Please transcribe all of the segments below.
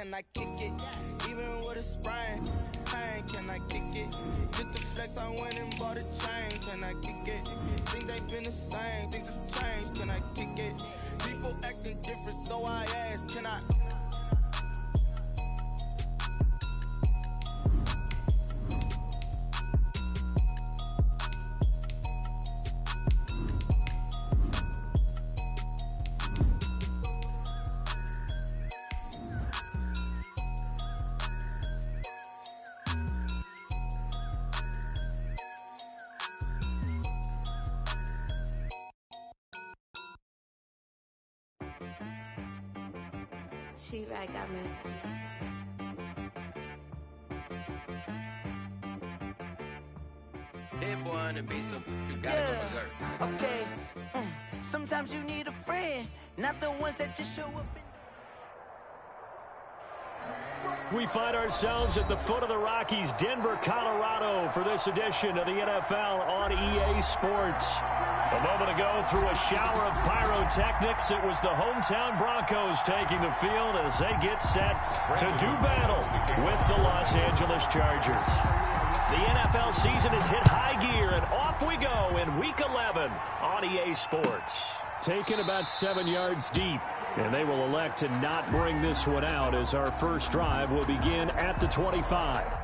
can I kick it? Even with a sprain, pain, can I kick it? Just the flex, I went and bought a chain, can I kick it? Things ain't been the same, things have changed, can I kick it? People acting different, so I ask, can I? She-Rag got me. That boy on the beat, so you gotta go berserk. Okay. Sometimes you need a friend, not the ones that just show up in. We find ourselves at the foot of the Rockies, Denver, Colorado, for this edition of the NFL on EA Sports. A moment ago, through a shower of pyrotechnics, it was the hometown Broncos taking the field as they get set to do battle with the Los Angeles Chargers. The NFL season has hit high gear, and off we go in Week 11 on EA Sports. Taken about 7 yards deep, and they will elect to not bring this one out as our first drive will begin at the 25.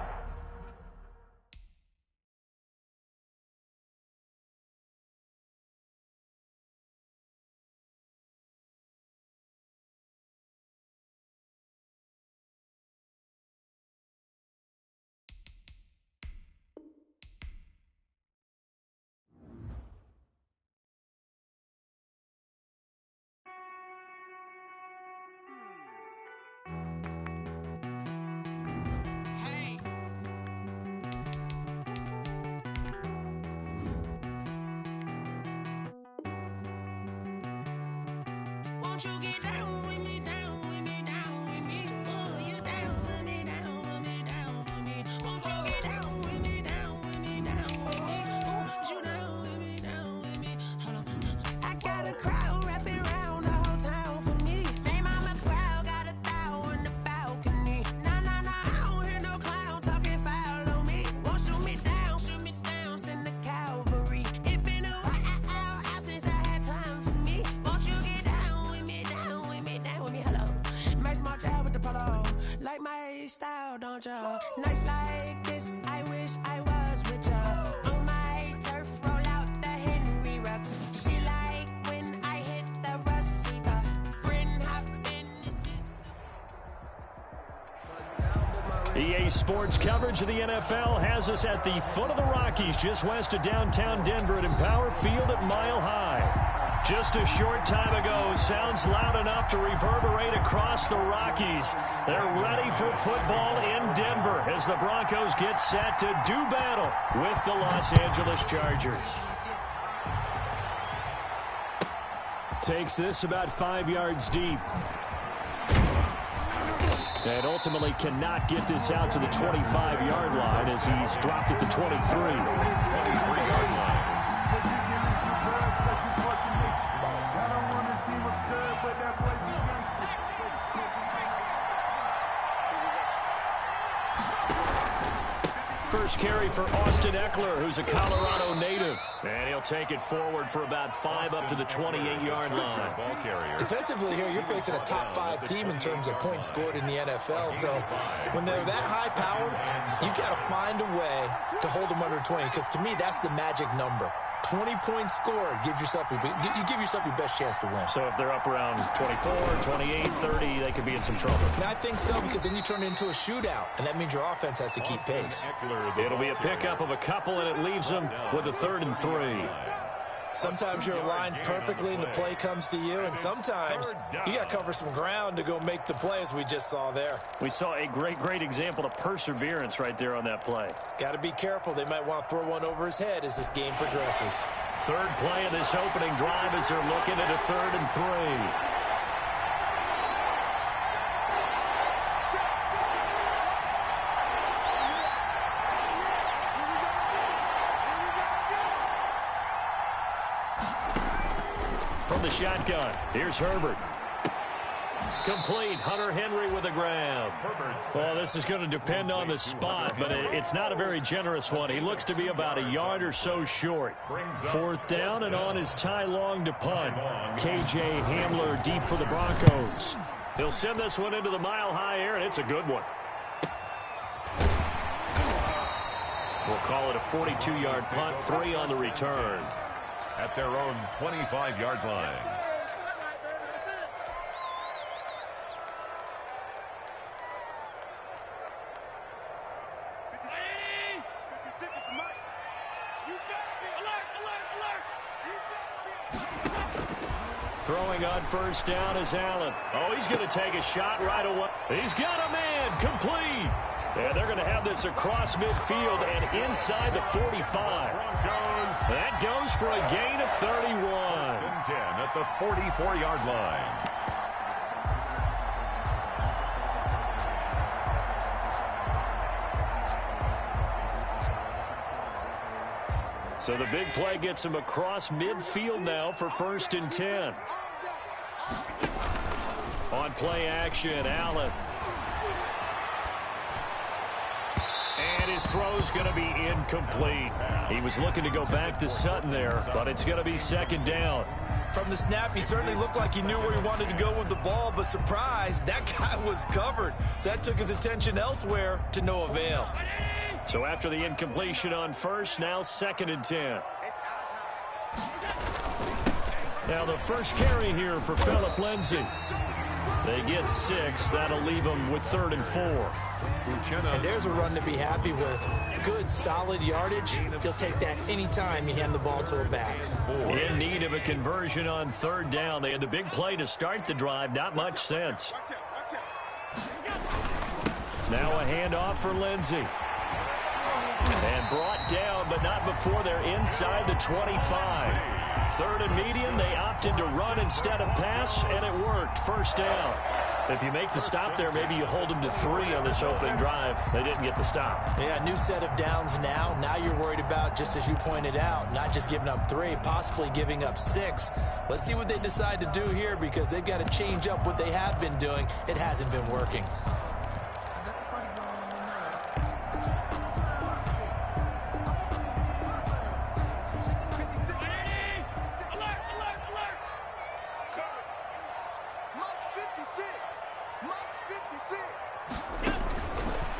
Won't you get down with me, down with me, down with me? Oh, you down with me, down with me, down with me. Won't you get down with me, down with me, down with me? Oh, you down with me, down with me? Hold on. I got a crowd wrapping around the whole town for me. Hey, mama, crowd got 1,000 in the balcony. Nah, nah, nah, I don't hear no clown talking foul on me. Won't shoot me down, send the cavalry. It been a while since I had time for me. Won't you get down with me, down with me, down with me? Hello. Max March out with the polo. Like my style, don't ya? Nights like this, I wish I was with ya. On my turf, roll out the Henry Rux. She like when I hit the receiver. Friend hop in, this is... EA Sports coverage of the NFL has us at the foot of the Rockies, just west of downtown Denver at Empower Field at Mile High. Just a short time ago, sounds loud enough to reverberate across the Rockies. They're ready for football in Denver as the Broncos get set to do battle with the Los Angeles Chargers. Takes this about 5 yards deep. And ultimately cannot get this out to the 25-yard line as he's dropped at the 23. 23-yard line. First carry for Austin Eckler, who's a Colorado native. And he'll take it forward for about 5 up to the 28-yard line. Ball carrier. Defensively here, you're facing a top-5 team in terms of points scored in the NFL. So when they're that high-powered, you've got to find a way to hold them under 20. Because to me, that's the magic number. 20 points scored gives yourself you give yourself your best chance to win. So if they're up around 24, 28, 30, they could be in some trouble. I think so, because then you turn it into a shootout, and that means your offense has to keep pace. It'll be a pickup of a couple, and it leaves them with a 3rd and 3. Sometimes you're aligned perfectly and the play comes to you, and sometimes you got to cover some ground to go make the play, as we just saw there. We saw a great example of perseverance right there on that play. Got to be careful. They might want to throw one over his head as this game progresses. Third play of this opening drive as they're looking at a 3rd and 3. From the shotgun, here's Herbert. complete. Hunter Henry with a grab. Well, this is going to depend on the spot, but it's not a very generous one. He looks to be about a yard or so short. 4th down and on his tie long to punt. K.J. Hamler deep for the Broncos. He'll send this one into the mile-high air, and it's a good one. We'll call it a 42-yard punt, 3 on the return. At their own 25-yard line. Throwing on 1st down is Allen. Oh, he's going to take a shot right away. He's got a man, complete. And they're going to have this across midfield and inside the 45. That goes for a gain of 31. 10 at the 44-yard line. So the big play gets him across midfield now for 1st and 10. On play action, Allen. And his throw's going to be incomplete. He was looking to go back to Sutton there, but it's going to be 2nd down. From the snap, he certainly looked like he knew where he wanted to go with the ball, but surprise, that guy was covered. So that took his attention elsewhere to no avail. So after the incompletion on 1st, now 2nd and 10. Now the first carry here for Phillip Lindsay. They get 6. That'll leave them with 3rd and 4. And there's a run to be happy with. Good, solid yardage. He'll take that anytime you hand the ball to a back. In need of a conversion on 3rd down. They had the big play to start the drive. Not much sense. Now a handoff for Lindsay. And brought down, but not before they're inside the 25. 3rd and medium, they opted to run instead of pass, and it worked. 1st down. If you make the stop there, maybe you hold them to 3 on this opening drive. They didn't get the stop. Yeah, new set of downs now. Now you're worried about, just as you pointed out, not just giving up 3, possibly giving up 6. Let's see what they decide to do here, because they've got to change up what they have been doing. It hasn't been working.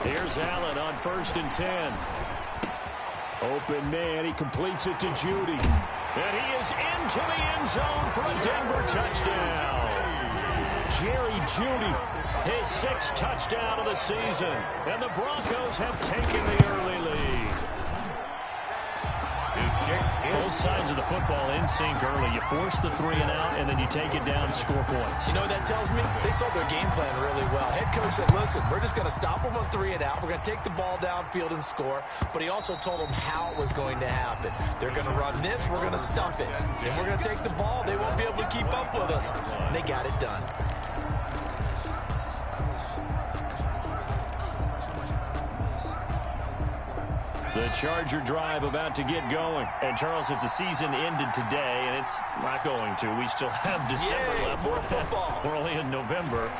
Here's Allen on 1st and 10. Open man, he completes it to Judy. And he is into the end zone for a Denver touchdown. Jerry Judy, his 6th touchdown of the season. And the Broncos have taken the early lead. Both sides of the football in sync early. You force the 3 and out, and then you take it down, score points. You know what that tells me? They saw their game plan really well. Head coach said, listen, we're just going to stop them on 3 and out. We're going to take the ball downfield and score. But he also told them how it was going to happen. They're going to run this. We're going to stump it. Then we're going to take the ball. They won't be able to keep up with us. And they got it done. The Charger drive about to get going. And, Charles, if the season ended today, and it's not going to, we still have December left. More football. We're only in November.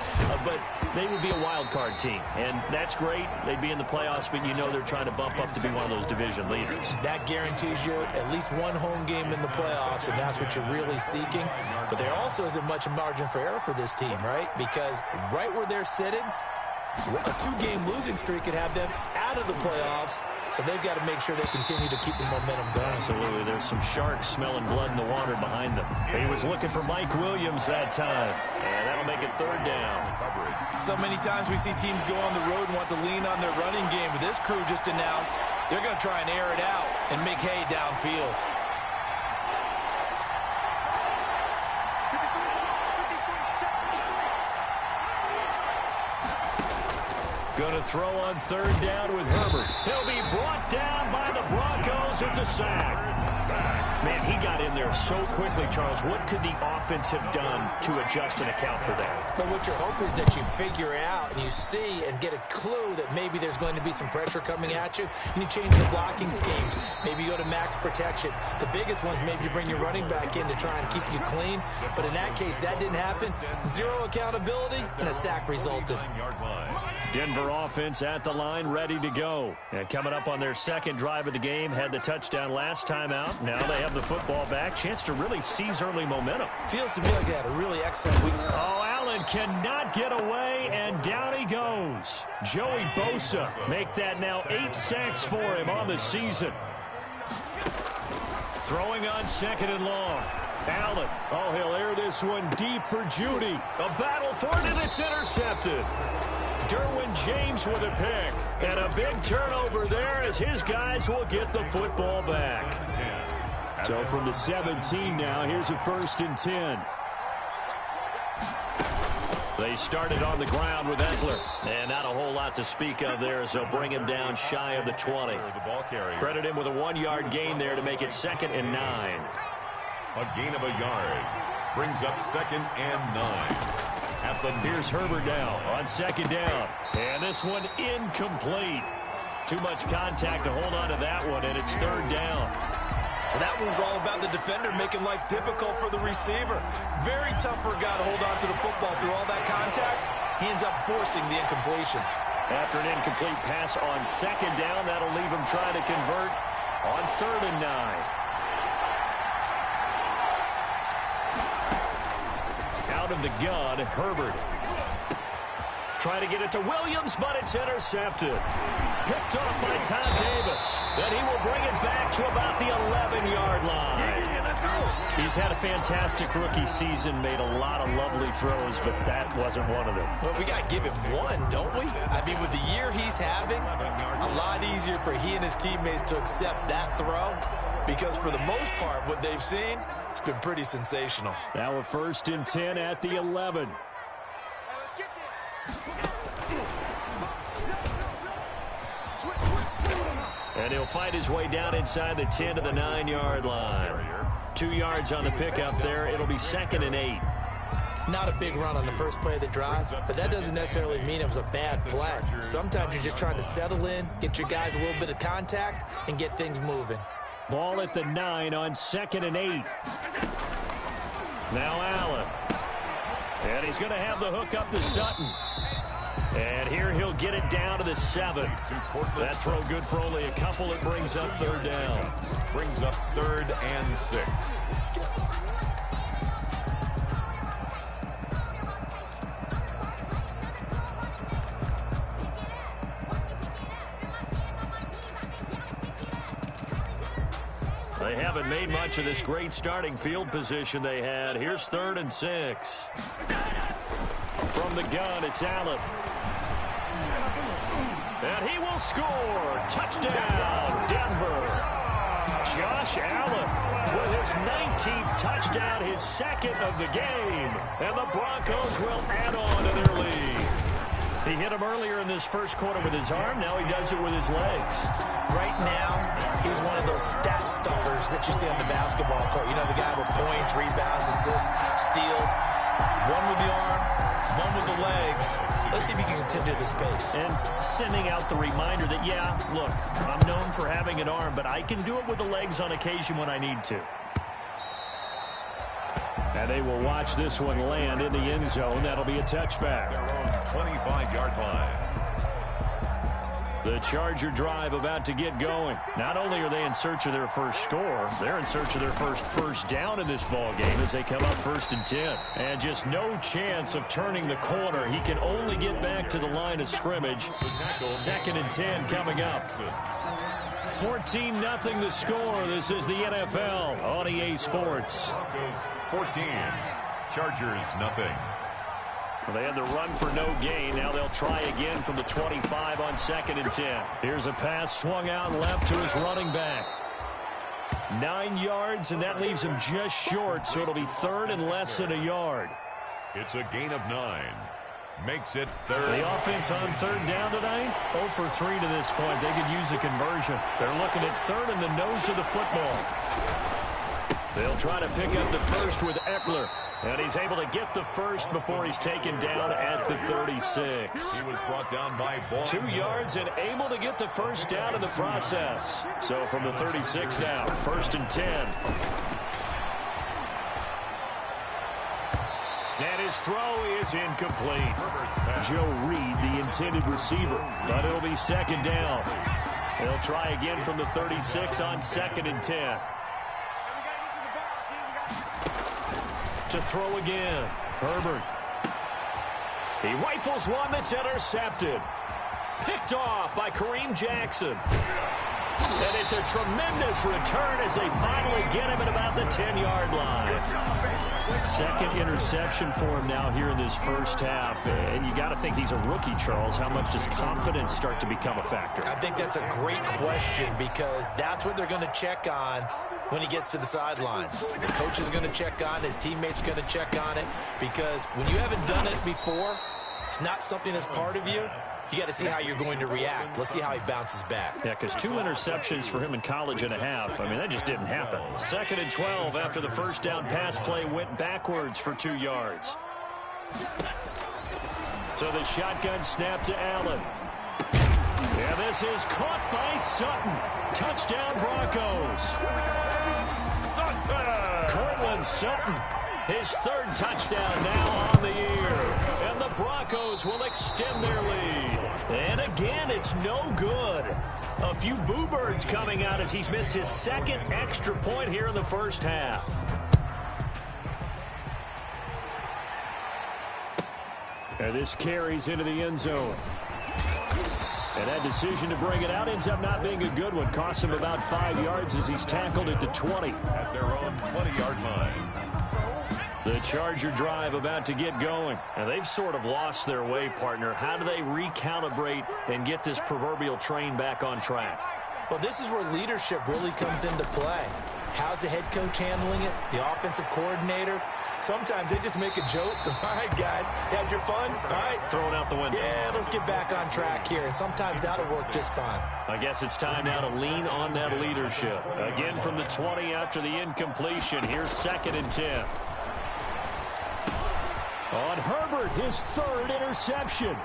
But they would be a wild card team. And that's great. They'd be in the playoffs, but you know they're trying to bump up to be one of those division leaders. That guarantees you at least one home game in the playoffs, and that's what you're really seeking. But there also isn't much margin for error for this team, right? Because right where they're sitting, a 2-game losing streak could have them out of the playoffs. So they've got to make sure they continue to keep the momentum going. Absolutely. There's some sharks smelling blood in the water behind them. He was looking for Mike Williams that time. And that'll make it 3rd down. So many times we see teams go on the road and want to lean on their running game. But this crew just announced they're going to try and air it out and make hay downfield. Going to throw on third down with Herbert. He'll be brought down by the Broncos. It's a sack. Man, he got in there so quickly, Charles. What could the offense have done to adjust and account for that? But what you're hoping is that you figure out and you see and get a clue that maybe there's going to be some pressure coming at you, and you change the blocking schemes. Maybe you go to max protection. The biggest ones, maybe you bring your running back in to try and keep you clean. But in that case, that didn't happen. Zero accountability, and a sack resulted. Denver offense at the line, ready to go. And coming up on their second drive of the game, had the touchdown last time out. Now they have the football back. Chance to really seize early momentum. Feels to me like they had a really excellent week. Oh, Allen cannot get away, and down he goes. Joey Bosa make that now 8 sacks for him on the season. Throwing on second and long. Allen, oh, he'll air this one deep for Judy. A battle for it, and it's intercepted. Derwin James with a pick. And a big turnover there as his guys will get the football back. So from the 17 now, here's a 1st and 10. They started on the ground with Eckler. And not a whole lot to speak of there as they'll bring him down shy of the 20. Credit him with a 1-yard gain there to make it 2nd and 9. A gain of a yard brings up 2nd and 9. Here's Herbert now on 2nd down. And this one incomplete. Too much contact to hold on to that one, and it's 3rd down. And that one's all about the defender making life difficult for the receiver. Very tough for a guy to hold on to the football through all that contact. He ends up forcing the incompletion. After an incomplete pass on 2nd down, that'll leave him trying to convert on 3rd and 9. Out of the gun, Herbert. Trying to get it to Williams, but it's intercepted. Picked off by Todd Davis. Then he will bring it back to about the 11-yard line. He's had a fantastic rookie season, made a lot of lovely throws, but that wasn't one of them. Well, we got to give him one, don't we? I mean, with the year he's having, a lot easier for he and his teammates to accept that throw, because for the most part, what they've seen, it's been pretty sensational. Now a 1st and 10 at the 11. And he'll fight his way down inside the 10 to the 9-yard line. 2 yards on the pickup there. It'll be 2nd and 8. Not a big run on the first play of the drive, but that doesn't necessarily mean it was a bad play. Sometimes you're just trying to settle in, get your guys a little bit of contact, and get things moving. Ball at the 9 on 2nd and 8. Now Allen. And he's going to have the hook up to Sutton. And here he'll get it down to the 7. That throw good for only a couple. It brings up 3rd down. Brings up 3rd and 6. They haven't made much of this great starting field position they had. Here's 3rd and 6. From the gun, it's Allen. And he will score. Touchdown, Denver. Josh Allen with his 19th touchdown, his 2nd of the game. And the Broncos will add on to their lead. He hit him earlier in this first quarter with his arm. Now he does it with his legs. Right now, he's one of those stat stuffers that you see on the basketball court. You know, the guy with points, rebounds, assists, steals. One with the arm, one with the legs. Let's see if he can continue this pace. And sending out the reminder that, yeah, look, I'm known for having an arm, but I can do it with the legs on occasion when I need to. And they will watch this one land in the end zone. That'll be a touchback. 25-yard line. The Charger drive about to get going. Not only are they in search of their first score, they're in search of their first down in this ball game as they come up 1st and 10. And just no chance of turning the corner. He can only get back to the line of scrimmage. 2nd and 10 coming up. 14-0 the score. This is the NFL on EA Sports. 14. Chargers, nothing. Well, they had the run for no gain. Now they'll try again from the 25 on 2nd and 10. Here's a pass swung out left to his running back. 9 yards, and that leaves him just short, so it'll be 3rd and less than a yard. It's a gain of 9. makes it third. The offense on third down tonight, 0 for 3 to this point. They could use a conversion. They're looking at third in the nose of the football. They'll try to pick up the first with Eckler. And he's able to get the first before he's taken down at the 36. He was brought down by ball. 2 yards and able to get the first down in the process. So from the 36 now, 1st and 10. And his throw is incomplete. Joe Reed, the intended receiver, but it'll be 2nd down. He'll try again from the 36 on 2nd and 10. To throw again. Herbert. He rifles one that's intercepted. Picked off by Kareem Jackson. And it's a tremendous return as they finally get him at about the 10-yard line. 2nd interception for him now here in this first half. And you got to think he's a rookie, Charles. How much does confidence start to become a factor? I think that's a great question because that's what they're going to check on when he gets to the sidelines. The coach is going to check on it. His teammates are going to check on it because when you haven't done it before, it's not something that's part of you. You got to see how you're going to react. Let's see how he bounces back. Yeah, because 2 interceptions for him in college and a half. I mean, that just didn't happen. 2nd and 12 after the first down pass play went backwards for 2 yards. So the shotgun snap to Allen. Yeah, this is caught by Sutton. Touchdown, Broncos. Cortland Sutton, his 3rd touchdown now on the year. And the Broncos will extend their lead. And again, it's no good. A few boo birds coming out as he's missed his 2nd extra point here in the first half. And this carries into the end zone. And that decision to bring it out ends up not being a good one. Costs him about 5 yards as he's tackled at the 20. At their own 20-yard line. The Charger drive about to get going. And they've sort of lost their way, partner. How do they recalibrate and get this proverbial train back on track? Well, this is where leadership really comes into play. How's the head coach handling it? The offensive coordinator? Sometimes they just make a joke. All right, guys, had your fun? All right. Throw it out the window. Yeah, let's get back on track here. And sometimes that'll work just fine. I guess it's time now to lean on that leadership. Again from the 20 after the incompletion. Here's 2nd and 10. On Herbert, his 3rd interception.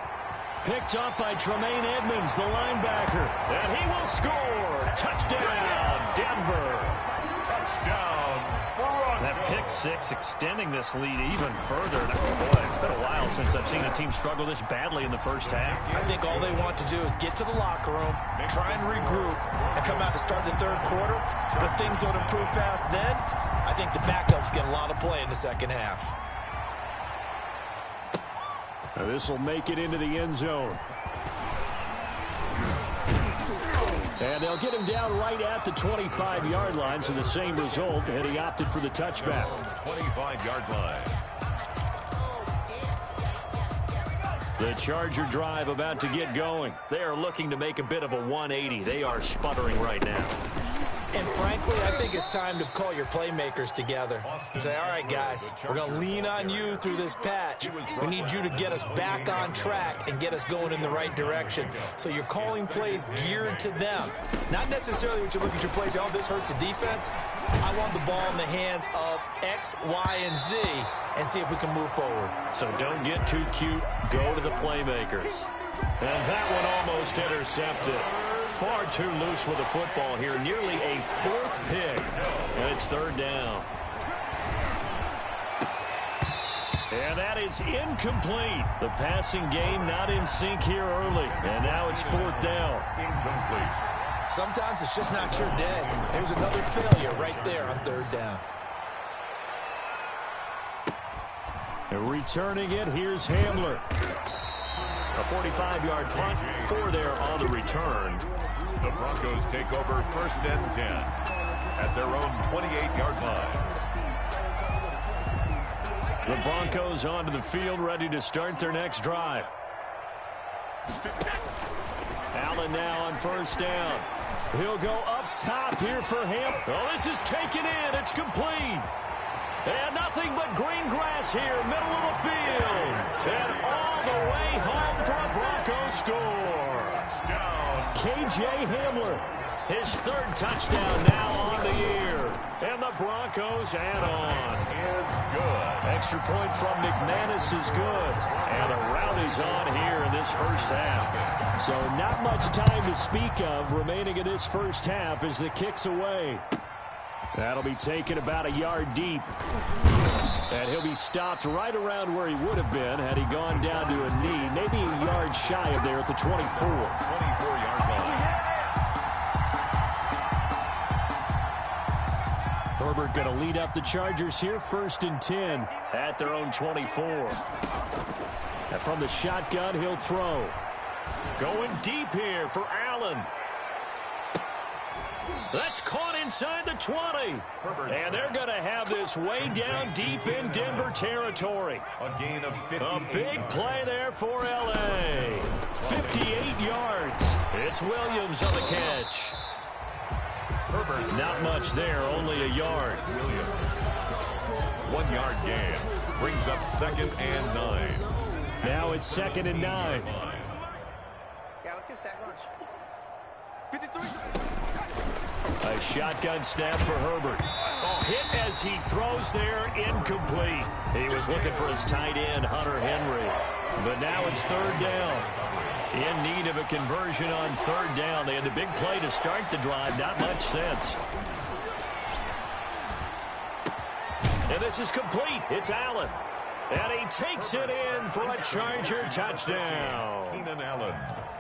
Picked up by Tremaine Edmonds, the linebacker. And he will score. Touchdown, Denver. Touchdown, That pick 6 extending this lead even further. Boy, it's been a while since I've seen a team struggle this badly in the first half. I think all they want to do is get to the locker room, try and regroup, and come out to start the 3rd quarter. But if things don't improve fast then, I think the backups get a lot of play in the 2nd half. Now this will make it into the end zone. And they'll get him down right at the 25-yard line, so the same result, and he opted for the touchback. 25-yard line. The Charger drive about to get going. They are looking to make a bit of a 180. They are sputtering right now. And frankly, I think it's time to call your playmakers together and say, all right, guys, we're going to lean on you through this patch. We need you to get us back on track and get us going in the right direction. So you're calling plays geared to them. Not necessarily when you look at your plays, oh, this hurts the defense. I want the ball in the hands of X, Y, and Z and see if we can move forward. So don't get too cute. Go to the playmakers. And that one almost intercepted. Far too loose with the football here. Nearly a 4th pick. And it's 3rd down. And that is incomplete. The passing game not in sync here early. And now it's 4th down. Incomplete. Sometimes it's just not your day. There's another failure right there on 3rd down. And returning it, here's Hamler. A 45-yard punt, 4 there on the return. The Broncos take over 1st and 10 at their own 28-yard line. The Broncos onto the field, ready to start their next drive. Allen now on 1st down. He'll go up top here for him. Oh, this is taken in. It's complete. And nothing but green grass here, middle of the field. And all the way score. K.J. Hamler, his third touchdown now on the year. And the Broncos add on. Is good. Extra point from McManus is good. And a rout is on here in this first half. So not much time to speak of remaining in this first half as the kick's away. That'll be taken about a yard deep. And he'll be stopped right around where he would have been had he gone down to a knee. Maybe a yard shy of there at the 24. 24-yard line. Herbert going to lead up the Chargers here, 1st and 10 at their own 24. And from the shotgun, he'll throw. Going deep here for Allen. That's caught inside the 20. And they're going to have this way down deep in Denver territory. A gain of 50. A big play there for L.A. 58 yards. It's Williams on the catch. Herbert. Not much there, only a yard. Williams. 1-yard gain. Brings up 2nd and 9. Now it's 2nd and 9. Yeah, let's get a sack lunch. 53. A shotgun snap for Herbert. Hit as he throws there, incomplete. He was looking for his tight end, Hunter Henry. But now it's 3rd down. In need of a conversion on 3rd down. They had the big play to start the drive. Not much sense. And this is complete. It's Allen. And he takes it in for a Charger touchdown.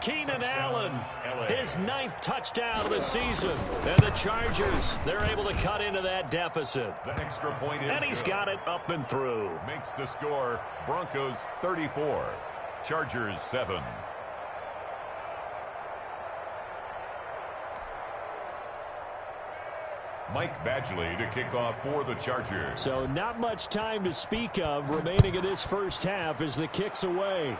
Keenan Allen, his 9th touchdown of the season. And the Chargers, they're able to cut into that deficit. The extra point is and he's got it up and through. Makes the score Broncos 34, Chargers 7. Mike Badgley to kick off for the Chargers. So not much time to speak of remaining in this first half as the kick's away.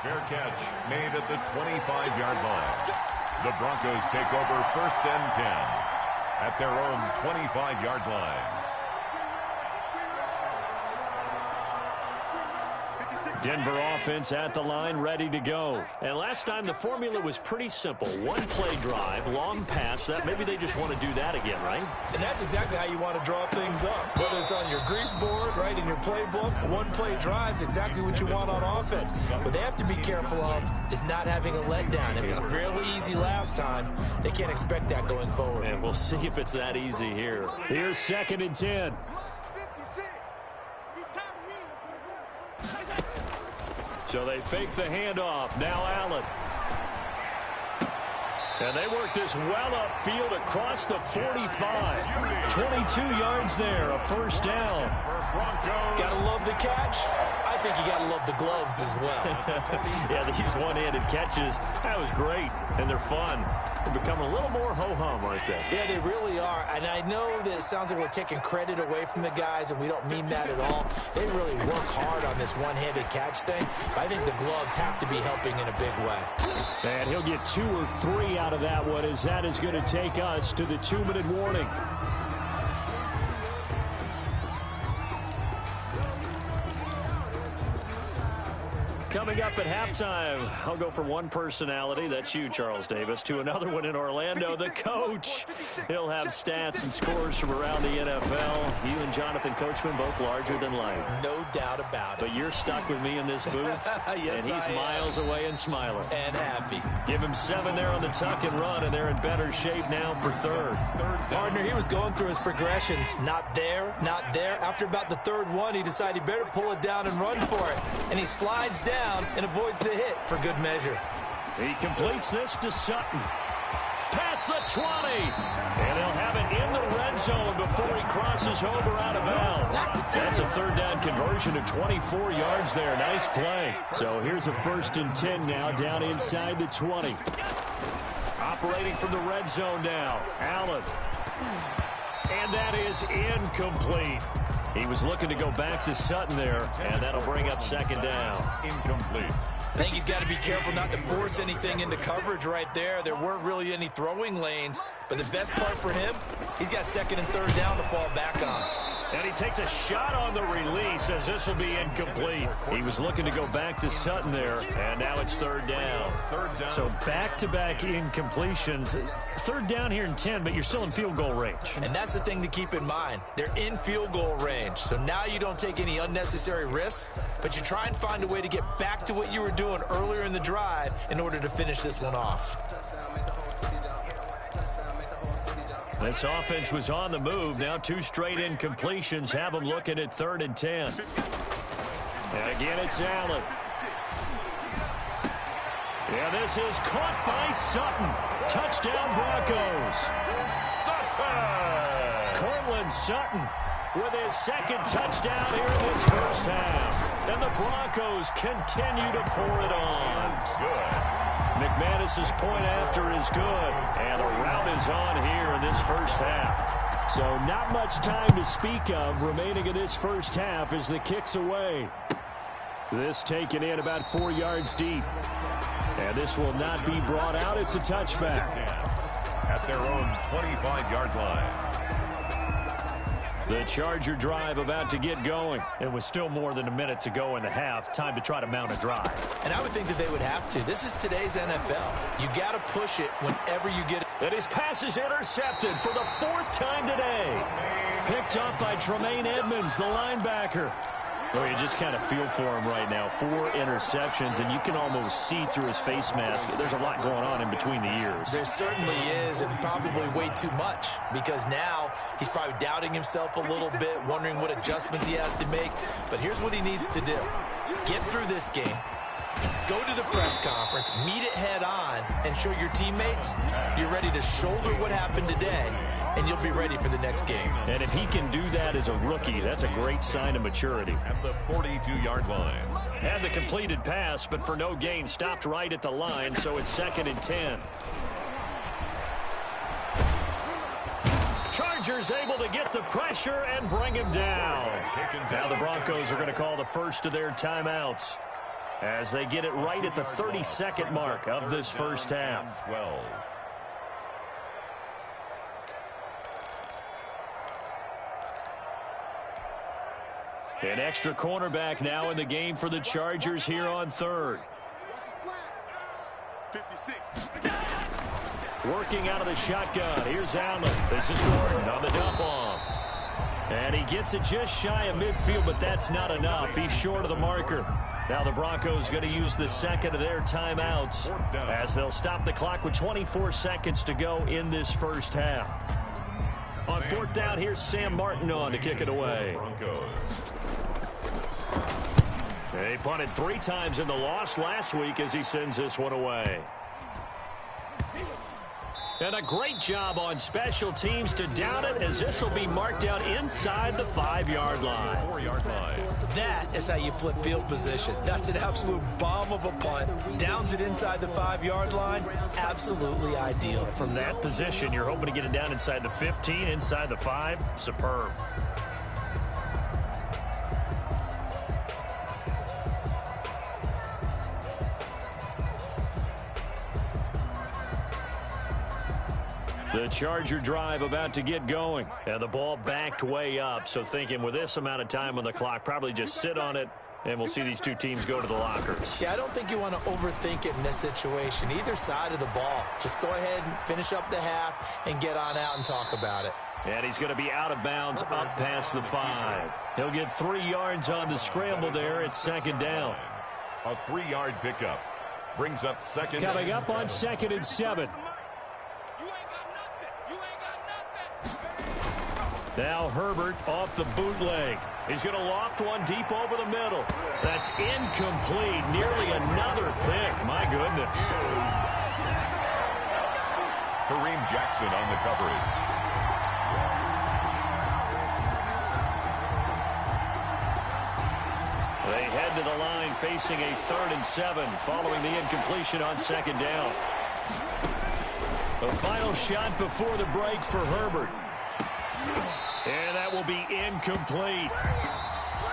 Fair catch made at the 25-yard line. The Broncos take over 1st and 10 at their own 25-yard line. Denver offense at the line, ready to go. And last time the formula was pretty simple. One play drive, long pass. That maybe they just want to do that again, right? And that's exactly how you want to draw things up. Whether it's on your grease board, right, in your playbook, one play drive's exactly what you want on offense. What they have to be careful of is not having a letdown. It was fairly easy last time. They can't expect that going forward. And we'll see if it's that easy here. Here's 2nd and 10. So they fake the handoff. Now Allen. And they work this well upfield across the 45. 22 yards there, a 1st down. Gotta love the catch. I think you gotta love the gloves as well. Yeah, these one-handed catches, that was great, and they're fun. They're becoming a little more ho-hum, aren't they? Yeah, they really are. And I know that it sounds like we're taking credit away from the guys, and we don't mean that at all. They really work hard on this one-handed catch thing. But I think the gloves have to be helping in a big way. And he'll get 2 or 3 out of that one, as that is going to take us to the 2-minute warning. Coming up at halftime, I'll go from one personality, that's you, Charles Davis, to another one in Orlando, the coach. He'll have stats and scores from around the NFL. You and Jonathan Coachman, both larger than life. No doubt about it. But you're stuck with me in this booth, yes, and he's miles away and smiling. And happy. Give him 7 there on the tuck and run, and they're in better shape now for 3rd. Partner, he was going through his progressions. Not there, not there. After about the 3rd one, he decided he better pull it down and run for it. And he slides down and avoids the hit for good measure. He completes this to Sutton. Past the 20. And he'll have it in the red zone before he crosses over out of bounds. That's a 3rd down conversion of 24 yards there. Nice play. So here's a 1st and 10 now down inside the 20. Operating from the red zone now. Allen. And that is incomplete. He was looking to go back to Sutton there, and that'll bring up 2nd down. Incomplete. I think he's got to be careful not to force anything into coverage right there. There weren't really any throwing lanes, but the best part for him, he's got 2nd and 3rd down to fall back on. And he takes a shot on the release as this will be incomplete. He was looking to go back to Sutton there, and now it's third down. So back-to-back incompletions. Third down here in 10, but you're still in field goal range. And that's the thing to keep in mind. They're in field goal range. So now you don't take any unnecessary risks, but you try and find a way to get back to what you were doing earlier in the drive in order to finish this one off. This offense was on the move. Now 2 straight incompletions have them looking at 3rd and 10. And again, it's Allen. Yeah, this is caught by Sutton. Touchdown, Broncos. Cortland Sutton with his 2nd touchdown here in this first half. And the Broncos continue to pour it on. Good. McManus's point after is good, and the route is on here in this first half. So not much time to speak of remaining in this first half as the kick's away. This taken in about 4 yards deep. And this will not be brought out. It's a touchback. At their own 25-yard line. The Charger drive about to get going. It was still more than a minute to go in the half. Time to try to mount a drive. And I would think that they would have to. This is today's NFL. You got to push it whenever you get it. And his pass is intercepted for the 4th time today. Picked up by Tremaine Edmonds, the linebacker. Well, you just kind of feel for him right now. 4 interceptions, and you can almost see through his face mask. There's a lot going on in between the ears. There certainly is, and probably way too much, because now he's probably doubting himself a little bit, wondering what adjustments he has to make. But here's what he needs to do. Get through this game. Go to the press conference, meet it head on, and show your teammates you're ready to shoulder what happened today, and you'll be ready for the next game. And if he can do that as a rookie, that's a great sign of maturity. At the 42-yard line. Had the completed pass, but for no gain, stopped right at the line, so it's 2nd and 10. Chargers able to get the pressure and bring him down. Now the Broncos are going to call the first of their timeouts as they get it right at the 32nd mark of this first half. 12. An extra cornerback now in the game for the Chargers here on 3rd. 56. Working out of the shotgun. Here's Allen. This is Gordon on the dump off. And he gets it just shy of midfield, but that's not enough. He's short of the marker. Now the Broncos going to use the 2nd of their timeouts as they'll stop the clock with 24 seconds to go in this first half. On 4th down, here's Sam Martin on to kick it away. They punted 3 times in the loss last week as he sends this one away. And a great job on special teams to down it as this will be marked out inside the 5-yard line. 4-yard line. That is how you flip field position. That's an absolute bomb of a punt. Downs it inside the 5-yard line. Absolutely ideal. From that position, you're hoping to get it down inside the 15, inside the 5. Superb. The Charger drive about to get going. And the ball backed way up. So thinking with this amount of time on the clock, probably just sit on it, and we'll see these 2 teams go to the lockers. Yeah, I don't think you want to overthink it in this situation. Either side of the ball. Just go ahead and finish up the half and get on out and talk about it. And he's going to be out of bounds up past the 5. He'll get 3 yards on the scramble there. It's 2nd down. A 3-yard pickup brings up 2nd. Coming up on 2nd and 7. Now Herbert off the bootleg. He's going to loft one deep over the middle. That's incomplete. Nearly another pick. My goodness. Kareem Jackson on the coverage. They head to the line facing a 3rd and 7 following the incompletion on 2nd down. The final shot before the break for Herbert. And that will be incomplete.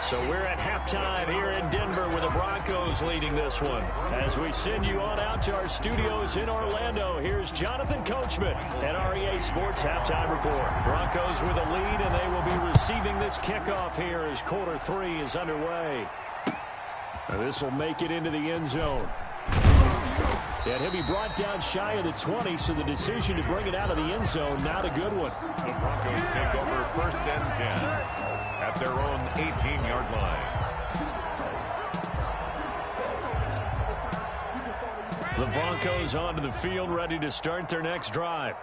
So we're at halftime here in Denver with the Broncos Broncos leading this one. As we send you on out to our studios in Orlando, here's Jonathan Coachman at our EA Sports Halftime Report. Broncos with a lead, and they will be receiving this kickoff here as quarter 3 is underway. This will make it into the end zone. And he'll be brought down shy of the 20, so the decision to bring it out of the end zone, not a good one. The Broncos take over 1st and 10 at their own 18-yard line. The Broncos onto the field, ready to start their next drive.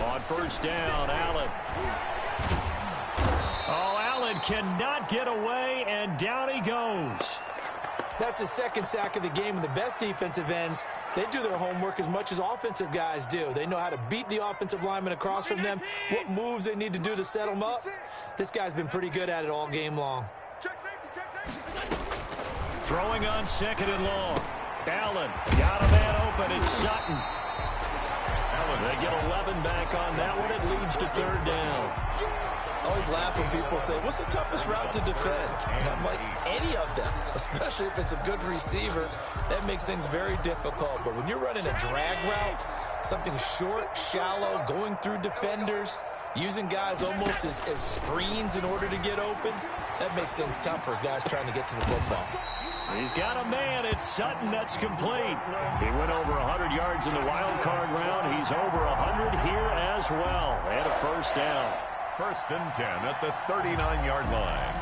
On 1st down, Allen. Oh, Allen cannot get away, and down he goes. That's his 2nd sack of the game, and the best defensive ends, they do their homework as much as offensive guys do. They know how to beat the offensive lineman across from them, what moves they need to do to set them up. This guy's been pretty good at it all game long. Throwing on 2nd and long. Allen got a man open. It's Sutton. They get 11 back on that one. It leads to 3rd down. I always laugh when people say, what's the toughest route to defend? And I'm like, any of them, especially if it's a good receiver. That makes things very difficult. But when you're running a drag route, something short, shallow, going through defenders, using guys almost as screens in order to get open, that makes things tough for guys trying to get to the football. He's got a man. It's Sutton. That's complete. He went over 100 yards in the wild card round. He's over 100 here as well. And a 1st down. 1st and 10 at the 39-yard line.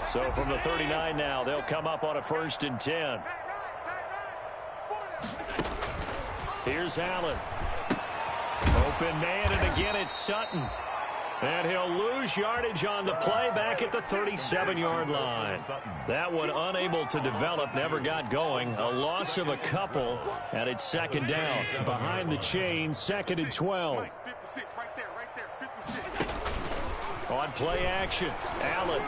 So from the 39 now, they'll come up on a 1st and 10. Here's Allen. Open man, and again it's Sutton. And he'll lose yardage on the play back at the 37-yard line. That one unable to develop, never got going. A loss of a couple, and it's 2nd down. Behind the chain, 2nd and 12. On play action, Allen.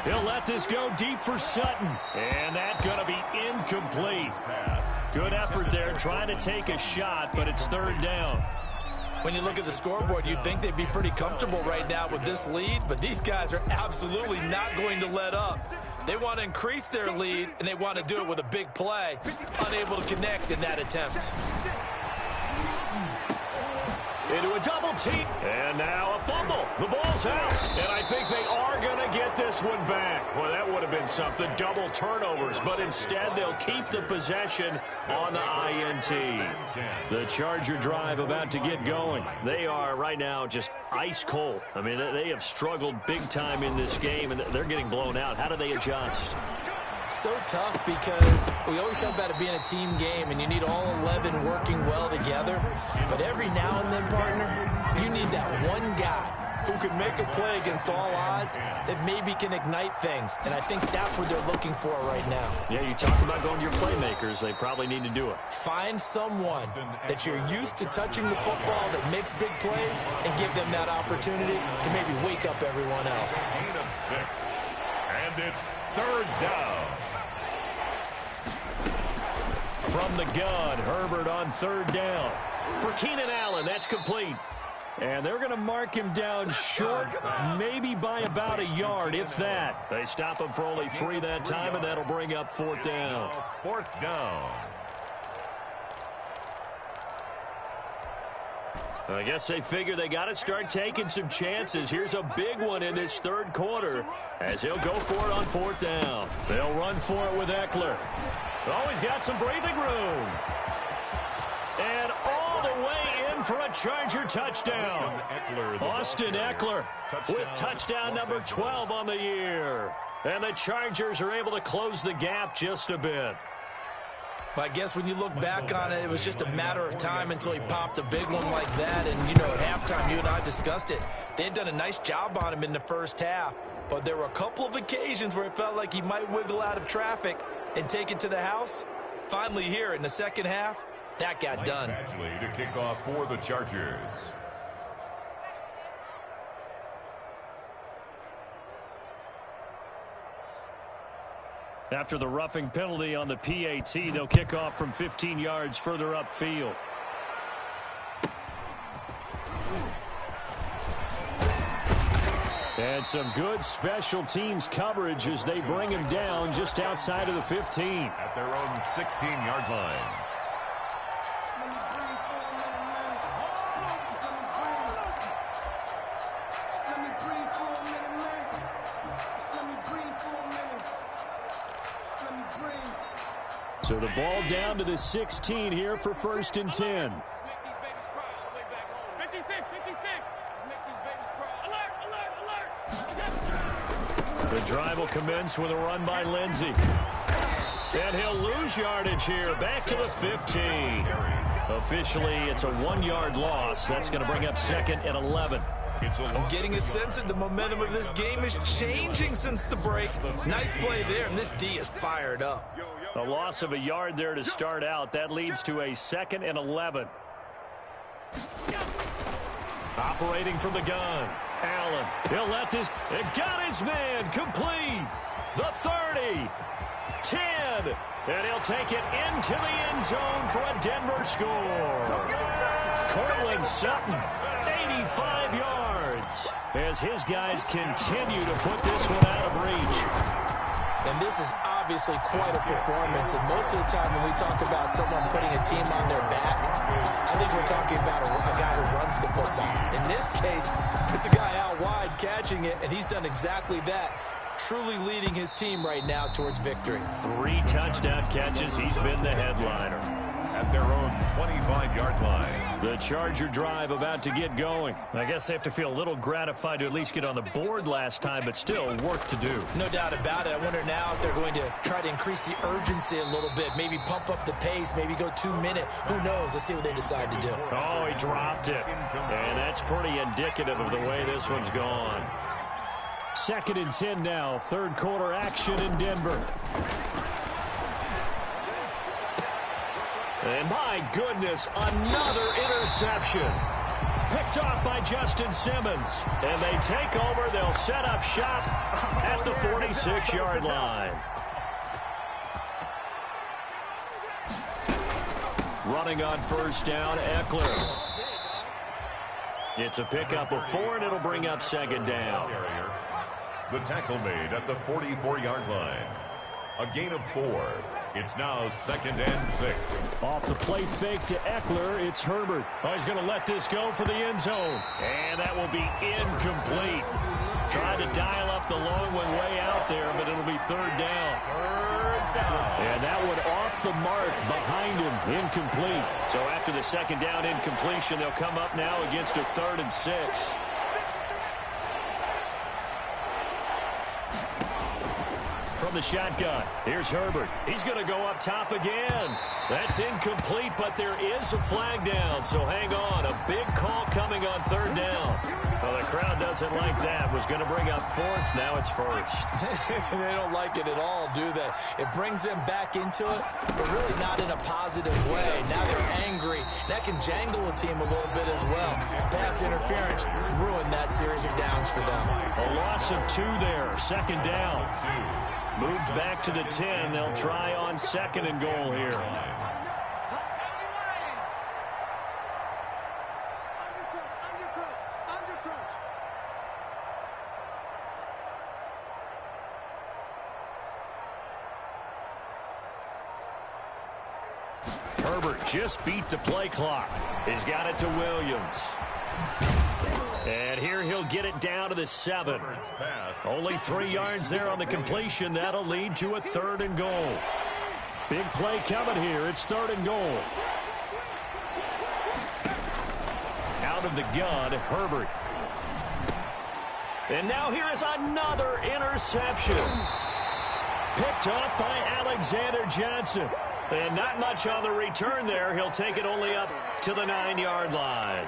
He'll let this go deep for Sutton. And that's going to be incomplete. Good effort there, trying to take a shot, but it's 3rd down. When you look at the scoreboard, you'd think they'd be pretty comfortable right now with this lead, but these guys are absolutely not going to let up. They want to increase their lead, and they want to do it with a big play. Unable to connect in that attempt. Into a double team, and now a fumble. The ball's out, and I think they are going to get this one back. Well, that would have been something, double turnovers, but instead they'll keep the possession on the INT. The Charger drive about to get going. They are right now just ice cold. I mean, they have struggled big time in this game, and they're getting blown out. How do they adjust? So tough because we always talk about it being a team game and you need all 11 working well together. But every now and then, partner, you need that one guy who can make a play against all odds that maybe can ignite things. And I think that's what they're looking for right now. Yeah, you talk about going to your playmakers. They probably need to do it. Find someone that you're used to touching the football that makes big plays and give them that opportunity to maybe wake up everyone else. 8 of 6. And it's 3rd down. From the gun, Herbert on 3rd down. For Keenan Allen, that's complete. And they're going to mark him down short, maybe by about a yard, if that. They stop him for only 3 that time, and that'll bring up 4th down. 4th down. I guess they figure they got to start taking some chances. Here's a big one in this 3rd quarter as he'll go for it on 4th down. They'll run for it with Eckler. Oh, he's got some breathing room. And all the way in for a Charger touchdown. Austin Eckler with touchdown number 12 on the year. And the Chargers are able to close the gap just a bit. But I guess when you look back on it, it was just a matter of time until he popped a big one like that. And, you know, at halftime, you and I discussed it. They had done a nice job on him in the first half. But there were a couple of occasions where it felt like he might wiggle out of traffic and take it to the house. Finally here in the second half, that got done. Badgley to kick off for the Chargers. After the roughing penalty on the PAT, they'll kick off from 15 yards further upfield. And some good special teams coverage as they bring him down just outside of the 15. At their own 16-yard line. So the ball down to the 16 here for 1st and 10. The drive will commence with a run by Lindsey. And he'll lose yardage here. Back to the 15. Officially, it's a 1-yard loss. That's going to bring up 2nd and 11. I'm getting a sense that the momentum of this game is changing since the break. Nice play there, and this D is fired up. A loss of a yard there to start out. That leads to a 2nd and 11. Operating from the gun. Allen, he'll let this. It got his man complete. The 30. 10. And he'll take it into the end zone for a Denver score. Cortland Sutton, 85 yards. As his guys continue to put this one out of reach. And this is obviously quite a performance. And most of the time when we talk about someone putting a team on their back, I think we're talking about a guy who runs the football. In this case, it's a guy out wide catching it, and he's done exactly that. Truly leading his team right now towards victory. 3 touchdown catches. He's been the headliner. At their own 25-yard line. The Charger drive about to get going. I guess they have to feel a little gratified to at least get on the board last time, but still work to do. No doubt about it. I wonder now if they're going to try to increase the urgency a little bit, maybe pump up the pace, maybe go 2-minute. Who knows? Let's see what they decide to do. Oh, he dropped it. And that's pretty indicative of the way this one's gone. 2nd and 10 now. 3rd quarter action in Denver. And my goodness, another interception. Picked off by Justin Simmons. And they take over. They'll set up shop at the 46-yard line. Running on 1st down, Eckler. It's a pickup of 4, and it'll bring up 2nd down. The tackle made at the 44-yard line. A gain of 4. It's now 2nd and 6. Off the play fake to Eckler, it's Herbert. Oh, he's going to let this go for the end zone. And that will be incomplete. Tried to dial up the long one way out there, but it'll be 3rd down. And that one off the mark behind him, incomplete. So after the 2nd down incompletion, they'll come up now against a 3rd and 6. From the shotgun, here's Herbert. He's going to go up top again. That's incomplete, but there is a flag down, so hang on. A big call coming on 3rd down. Well, the crowd doesn't like that. Was going to bring up 4th, now it's 1st. They don't like it at all, do they? It brings them back into it, but really not in a positive way. Now they're angry. That can jangle a team a little bit as well. Pass interference ruined that series of downs for them. A loss of 2 there, 2nd down. Moved back to the 10. They'll try on 2nd and goal here. Herbert just beat the play clock. He's got it to Williams. And here he'll get it down to the 7. Only 3 yards there on the completion. That'll lead to a 3rd and goal. Big play coming here. It's 3rd and goal. Out of the gun, Herbert. And now here is another interception. Picked up by Alexander Johnson. And not much on the return there. He'll take it only up to the 9-yard line.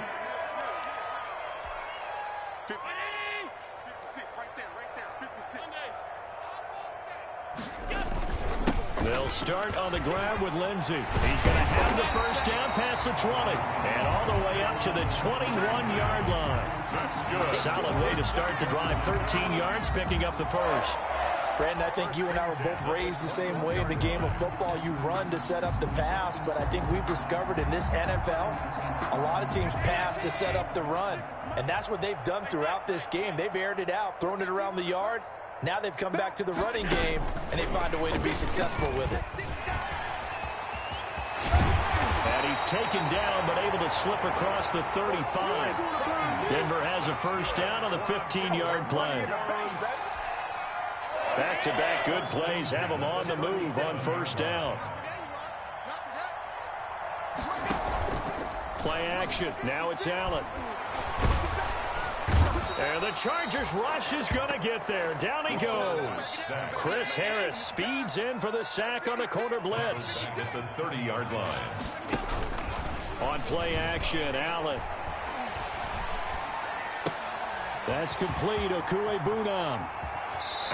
They'll start on the ground with Lindsey. He's going to have the 1st down past the 20 and all the way up to the 21-yard line. That's good. Solid way to start the drive. 13 yards, picking up the 1st. Brandon, I think you and I were both raised the same way in the game of football. You run to set up the pass, but I think we've discovered in this NFL, a lot of teams pass to set up the run. And that's what they've done throughout this game. They've aired it out, thrown it around the yard. Now they've come back to the running game, and they find a way to be successful with it. And he's taken down, but able to slip across the 35. Denver has a first down on the 15-yard play. Back-to-back good plays have them on the move on first down. Play action. Now it's Allen. And the Chargers rush is going to get there. Down he goes. Chris Harris speeds in for the sack on the corner blitz. At the 30-yard line. On play action, Allen. That's complete. Okuebunam.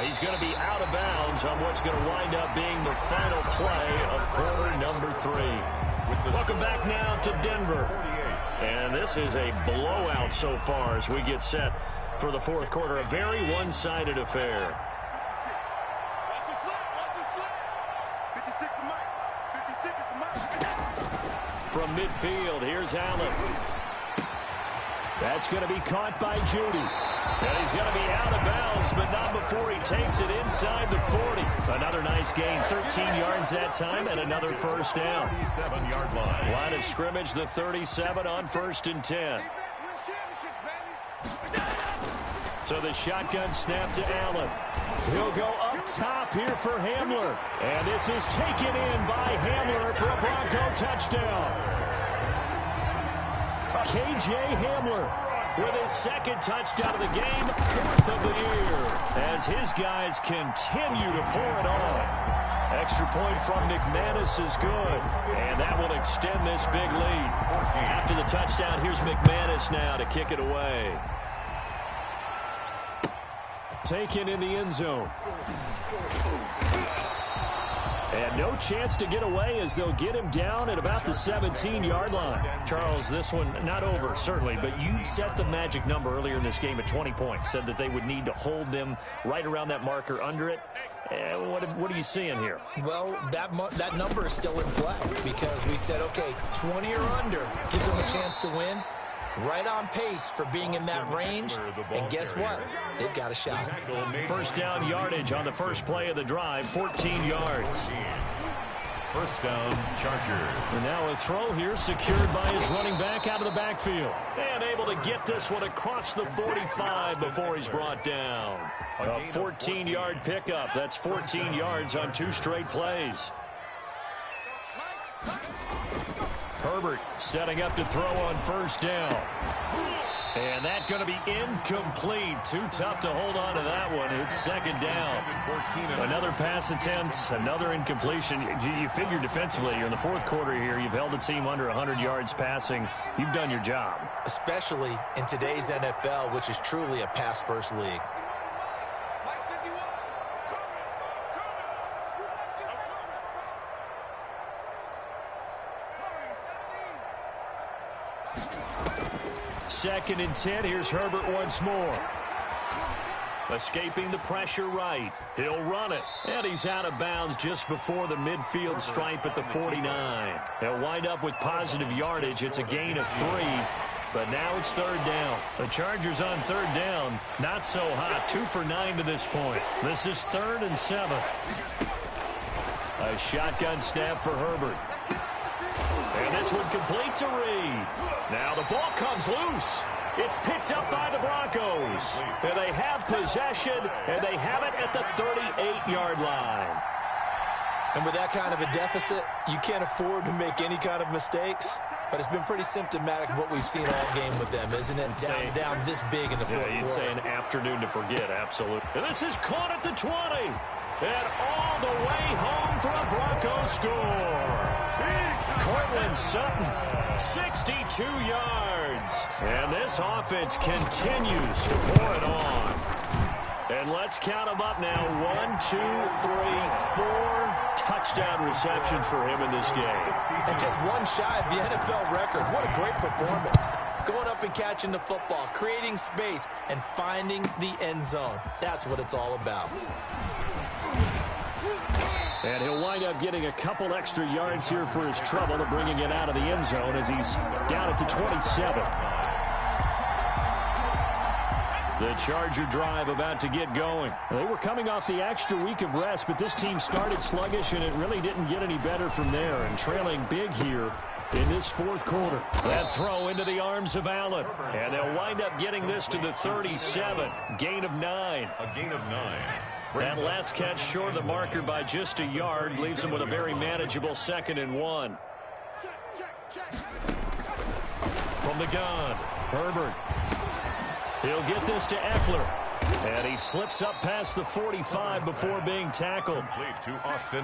He's going to be out of bounds on what's going to wind up being the final play of quarter number 3. Welcome back now to Denver. And this is a blowout so far as we get set for the fourth quarter. A very one-sided affair. From midfield, here's Allen. That's going to be caught by Judy. And he's going to be out of bounds, but not before he takes it inside the 40. Another nice gain, 13 yards that time, and another first down. 37-yard line. Line of scrimmage, the 37 on 1st and 10. So the shotgun snap to Allen. He'll go up top here for Hamler. And this is taken in by Hamler for a Bronco touchdown. K.J. Hamler with his second touchdown of the game, 4th of the year, as his guys continue to pour it on. Extra point from McManus is good, and that will extend this big lead. After the touchdown, here's McManus now to kick it away. Taken in the end zone. And no chance to get away as they'll get him down at about the 17-yard line. Charles, this one not over, certainly, but you set the magic number earlier in this game at 20 points. Said that they would need to hold them right around that marker under it. What are you seeing here? Well, that number is still in play because we said, okay, 20 or under gives them a chance to win. Right on pace for being in that range. And guess what? They've got a shot. First down yardage on the first play of the drive, 14 yards. First down, Chargers. And now a throw here secured by his running back out of the backfield. And able to get this one across the 45 before he's brought down. A 14-yard pickup. That's 14 yards on 2 straight plays. Herbert setting up to throw on first down. And that's going to be incomplete. Too tough to hold on to that one. It's second down. Another pass attempt, another incompletion. You figure defensively, you're in the fourth quarter here. You've held the team under 100 yards passing. You've done your job. Especially in today's NFL, which is truly a pass-first league. Second and 10. Here's Herbert once more. Escaping the pressure right. He'll run it. And he's out of bounds just before the midfield stripe at the 49. They'll wind up with positive yardage. It's a gain of 3. But now it's third down. The Chargers on third down. Not so hot. 2 for 9 to this point. This is 3rd and 7. A shotgun snap for Herbert. And this one complete to Reed. Now the ball comes loose. It's picked up by the Broncos. And they have possession, and they have it at the 38-yard line. And with that kind of a deficit, you can't afford to make any kind of mistakes. But it's been pretty symptomatic of what we've seen all game with them, isn't it? Down this big in the fourth quarter. You'd say an afternoon to forget, absolutely. And this is caught at the 20. And all the way home for a Broncos score. Cortland Sutton, 62 yards. And this offense continues to pour it on. And let's count them up now. 1, 2, 3, 4 touchdown receptions for him in this game. And just one shy of the NFL record. What a great performance. Going up and catching the football, creating space, and finding the end zone. That's what it's all about. And he'll wind up getting a couple extra yards here for his trouble to bringing it out of the end zone as he's down at the 27. The Charger drive about to get going. They were coming off the extra week of rest, but this team started sluggish, and it really didn't get any better from there, and trailing big here in this fourth quarter. That throw into the arms of Allen, and they'll wind up getting this to the 37. Gain of 9. A gain of 9. That last catch short of the marker by just a yard leaves them with a very manageable 2nd and 1. From the gun, Herbert. He'll get this to Eckler. And he slips up past the 45 before being tackled.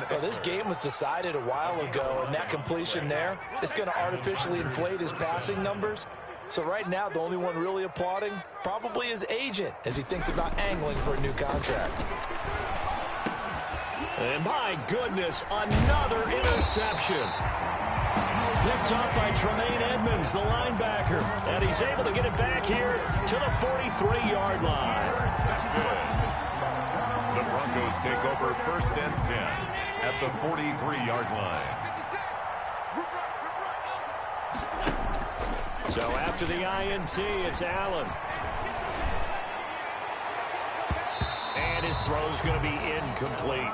Well, this game was decided a while ago, and that completion there is going to artificially inflate his passing numbers. So right now, the only one really applauding probably his agent as he thinks about angling for a new contract. And my goodness, another interception. Picked up by Tremaine Edmonds, the linebacker. And he's able to get it back here to the 43-yard line. The Broncos take over 1st and 10 at the 43-yard line. So after the INT, it's Allen. And his throw's going to be incomplete.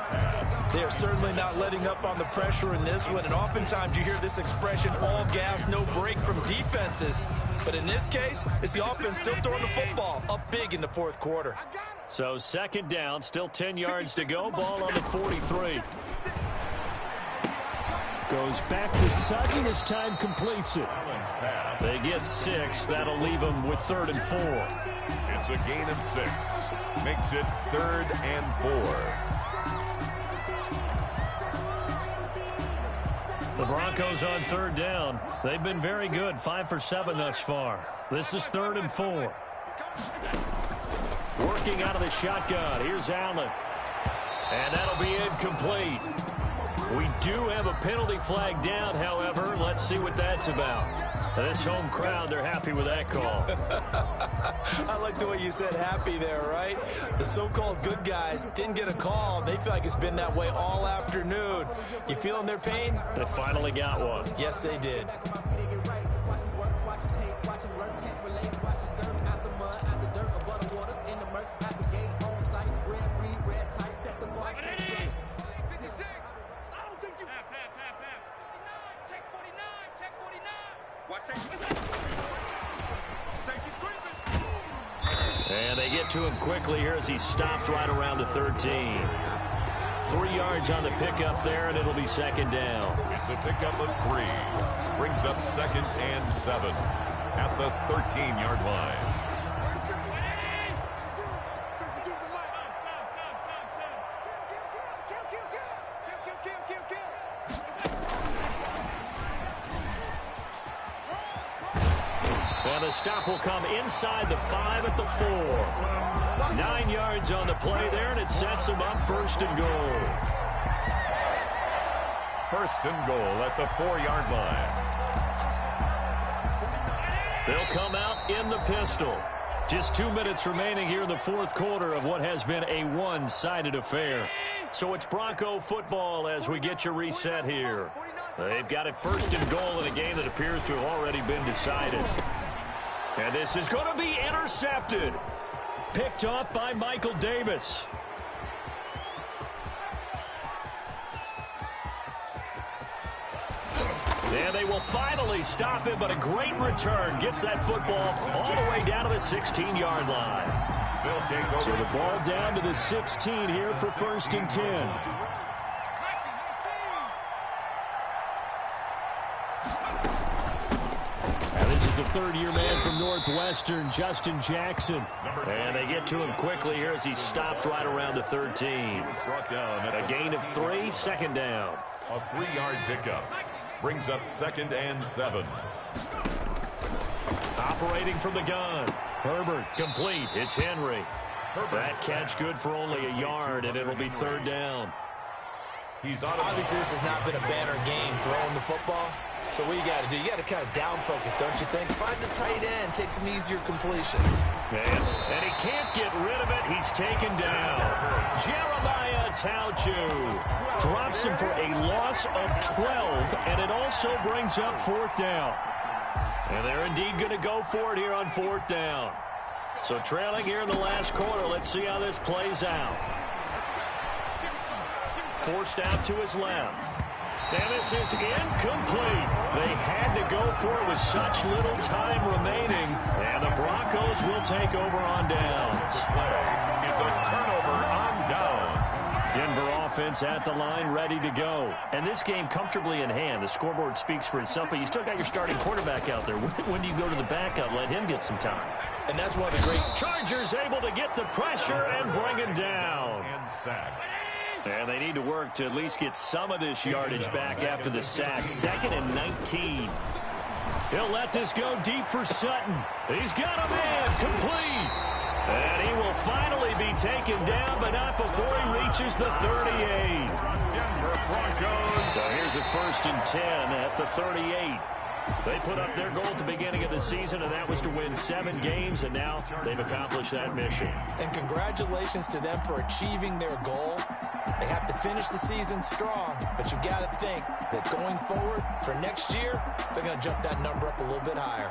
They're certainly not letting up on the pressure in this one, and oftentimes you hear this expression, all gas, no break from defenses. But in this case, it's the offense still throwing the football up big in the fourth quarter. So 2nd down, still 10 yards to go, ball on the 43. Goes back to Sutton, this time completes it. They get 6, that'll leave them with 3rd and 4. It's a gain of 6. Makes it 3rd and 4. The Broncos on 3rd down. They've been very good, 5 for 7 thus far. This is 3rd and 4. Working out of the shotgun. Here's Allen. And that'll be incomplete. We do have a penalty flag down, however. Let's see what that's about. This home crowd, they're happy with that call. I like the way you said happy there, right? The so-called good guys didn't get a call. They feel like it's been that way all afternoon. You feeling their pain? They finally got one. Yes, they did. And they get to him quickly here as he stopped right around the 13. 3 yards on the pickup there, and it'll be 2nd down. It's a pickup of 3. Brings up 2nd and 7 at the 13-yard line. And the stop will come inside the 5 at the 4. 9 yards on the play there, and it sets them up 1st and goal. 1st and goal at the 4-yard line. They'll come out in the pistol. Just 2 minutes remaining here in the fourth quarter of what has been a one-sided affair. So it's Bronco football as we get your reset here. They've got it 1st and goal in a game that appears to have already been decided. And this is going to be intercepted. Picked off by Michael Davis. And they will finally stop him, but a great return gets that football all the way down to the 16-yard line. So the ball down to the 16 here for 1st and 10. The 3rd-year man from Northwestern, Justin Jackson. And they get to him quickly here as he stopped right around the 13. A gain of 3, 2nd down. A 3-yard pickup. Brings up 2nd and 7. Operating from the gun. Herbert complete. It's Henry. That catch good for only a yard, and it'll be 3rd down. Obviously, this has not been a banner game throwing the football. So what you got to do, you got to kind of down focus, don't you think? Find the tight end, take some easier completions. And he can't get rid of it. He's taken down. Jeremiah Tauchu drops him for a loss of 12, and it also brings up 4th down. And they're indeed going to go for it here on 4th down. So trailing here in the last quarter. Let's see how this plays out. Forced out to his left. And this is incomplete. They had to go for it with such little time remaining. And the Broncos will take over on downs. Is a turnover on downs. Denver offense at the line, ready to go. And this game comfortably in hand. The scoreboard speaks for itself, but you still got your starting quarterback out there. When do you go to the backup? Let him get some time. And that's one of the great... Chargers able to get the pressure and bring him down. And sacked. And they need to work to at least get some of this yardage back after the sack. 2nd and 19. He'll let this go deep for Sutton. He's got a man complete. And he will finally be taken down, but not before he reaches the 38. Denver Broncos. So here's a 1st and 10 at the 38. They put up their goal at the beginning of the season, and that was to win 7 games, and now they've accomplished that mission. And congratulations to them for achieving their goal. They have to finish the season strong, but you got to think that going forward for next year, they're going to jump that number up a little bit higher.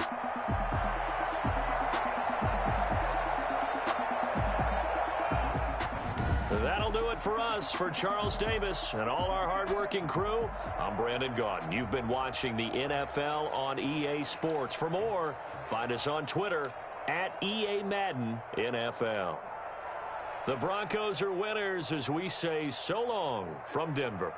That'll do it for us. For Charles Davis and all our hardworking crew, I'm Brandon Gaudin. You've been watching the NFL on EA Sports. For more, find us on Twitter at EA Madden NFL. The Broncos are winners as we say so long from Denver.